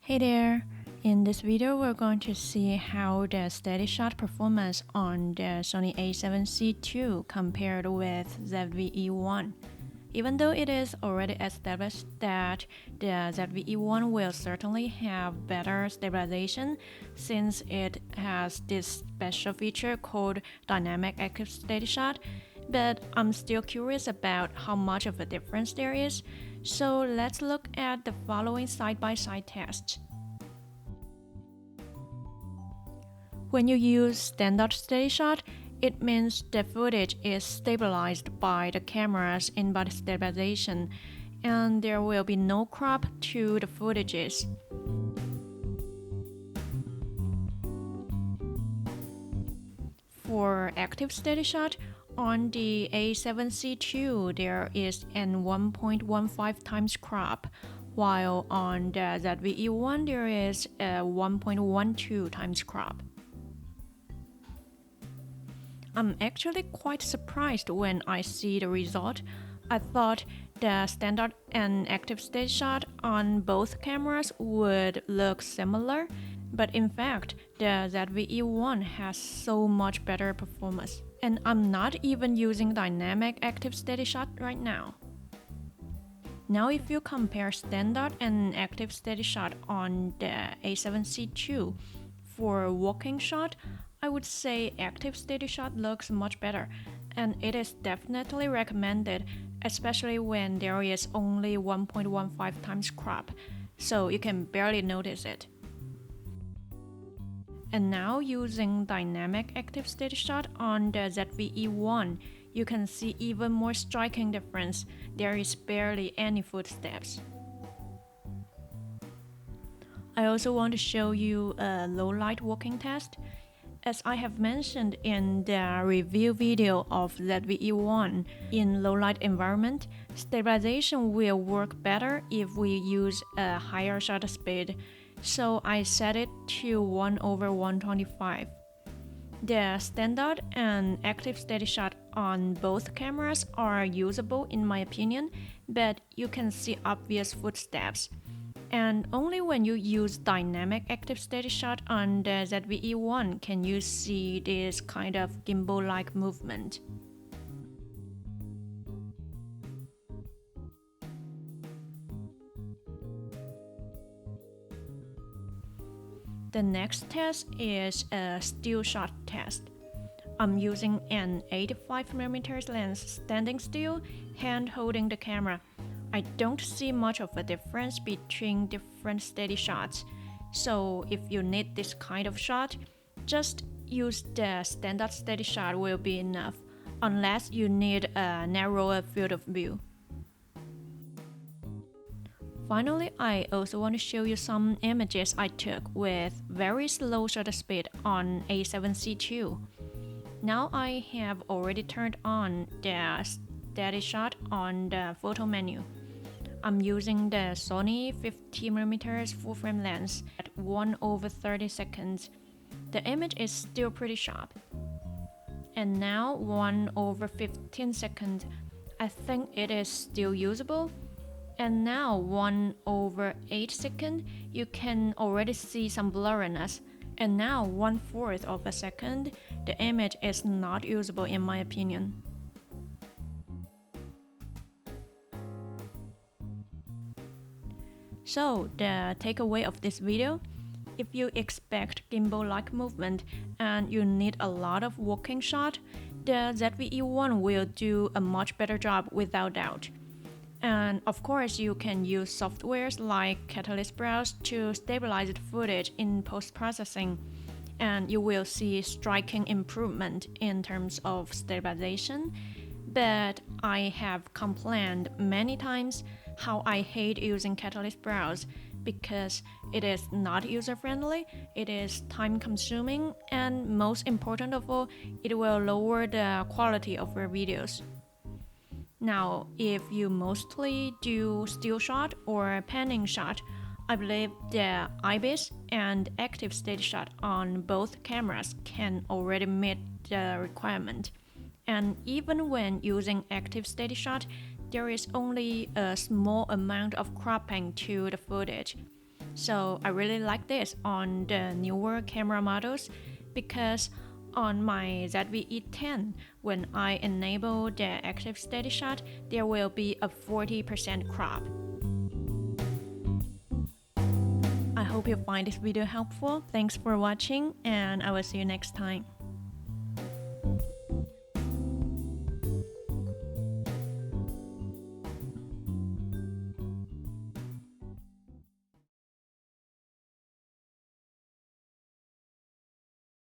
Hey there! In this video, we're going to see how the steady shot performance on the Sony A7Cii II compared with ZVE1. Even though it is already established that the ZVE1 will certainly have better stabilization since it has this special feature called Dynamic Active Steady Shot, but I'm still curious about how much of a difference there is, so let's look at the following side-by-side tests. When you use standard steady shot, it means the footage is stabilized by the camera's in-body stabilization, and there will be no crop to the footages. For active steady shot, on the A7Cii II, there is an 1.15 times crop, while on the ZVE1 there is a 1.12 times crop. I'm actually quite surprised when I see the result. I thought the standard and active steady shot on both cameras would look similar, but in fact, the ZVE1 has so much better performance. And I'm not even using dynamic active steady shot right now. Now if you compare standard and active steady shot on the A7Cii II, for walking shot, I would say active steady shot looks much better, and it is definitely recommended, especially when there is only 1.15 times crop, so you can barely notice it. And now using dynamic active steady shot on the ZVE1, you can see even more striking difference. There is barely any footsteps. I also want to show you a low light walking test. As I have mentioned in the review video of ZVE1, in low light environment, stabilization will work better if we use a higher shutter speed, so I set it to 1/125. The standard and active steady shot on both cameras are usable in my opinion, but you can see obvious footsteps. And only when you use dynamic active steady shot on the ZVE1 can you see this kind of gimbal-like movement. The next test is a still shot test. I'm using an 85mm lens standing still, hand holding the camera. I don't see much of a difference between different steady shots, so if you need this kind of shot, just use the standard steady shot will be enough, unless you need a narrower field of view. Finally, I also want to show you some images I took with very slow shutter speed on A7Cii II. Now I have already turned on the steady shot on the photo menu. I'm using the Sony 50mm full-frame lens at 1/30 seconds. The image is still pretty sharp. And now 1/15 seconds. I think it is still usable. And now 1/8 seconds, you can already see some blurriness. And now 1/4 of a second, the image is not usable in my opinion. So, the takeaway of this video, if you expect gimbal-like movement and you need a lot of walking shot, the ZVE1 will do a much better job without doubt. And of course, you can use softwares like Catalyst Browse to stabilize the footage in post-processing, and you will see striking improvement in terms of stabilization. But I have complained many times how I hate using Catalyst Browse because it is not user-friendly, it is time-consuming, and most important of all, it will lower the quality of your videos. Now, if you mostly do still shot or panning shot, I believe the IBIS and active steady shot on both cameras can already meet the requirement. And even when using active steady shot, there is only a small amount of cropping to the footage. So I really like this on the newer camera models because on my ZVE10, when I enable the active steady shot, there will be a 40% crop. I hope you find this video helpful. Thanks for watching, and I will see you next time.